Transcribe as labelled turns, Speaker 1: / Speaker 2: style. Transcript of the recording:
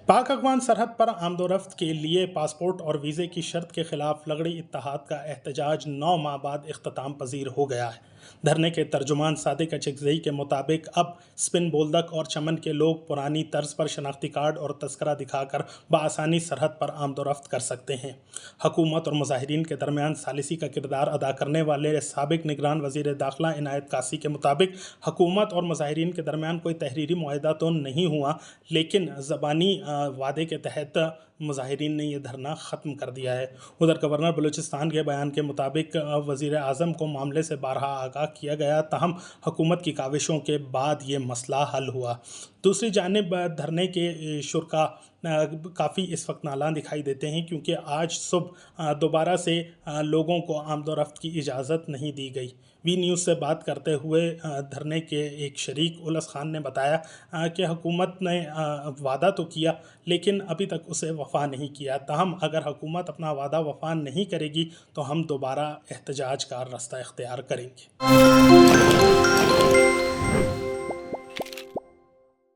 Speaker 1: पाक अफगान सरहद पर आमदोरफ्त के लिए पासपोर्ट और वीज़े की शर्त के खिलाफ लगड़ी इत्तेहाद का एहतजाज 9 माह बाद इख्तिताम पजीर हो गया है। धरने के तर्जुमान सादिक अचकज़ई के मुताबिक अब स्पिन बोल्दक और चमन के लोग पुरानी तर्ज पर शनाख्ती कार्ड और तस्करा दिखाकर बआसानी सरहद पर आमदोरफ्त कर सकते हैं। हुकूमत और मुजाहिरीन के दरमियान सालिसी का किरदार अदा करने वाले साबिक निगरान वज़ीर दाखिला इनायत कासी के मुताबिक हुकूमत और मुजाहिरीन के दरमियान कोई तहरीरी मुआहदा तो नहीं हुआ, लेकिन ज़बानी वादे के तहत मुजाहिरीन ने यह धरना ख़त्म कर दिया है। उधर गवर्नर बलूचिस्तान के बयान के मुताबिक वज़ीर आज़म को मामले से बारहा आगाह किया गया, ताहम हुकूमत की काविशों के बाद ये मसला हल हुआ। दूसरी जानिब धरने के शुरा काफ़ी इस वक्त नालां दिखाई देते हैं, क्योंकि आज सुबह दोबारा से लोगों को आमदोरफ्त की इजाज़त नहीं दी गई। वी न्यूज़ से बात करते हुए धरने के एक शरीक उलस खान ने बताया कि हुकूमत ने वादा तो किया, लेकिन अभी तक उसे वफ़ा नहीं किया। ताहम अगर हुकूमत अपना वादा वफ़ा नहीं करेगी तो हम दोबारा एहतजाज का रास्ता इख्तियार करेंगे।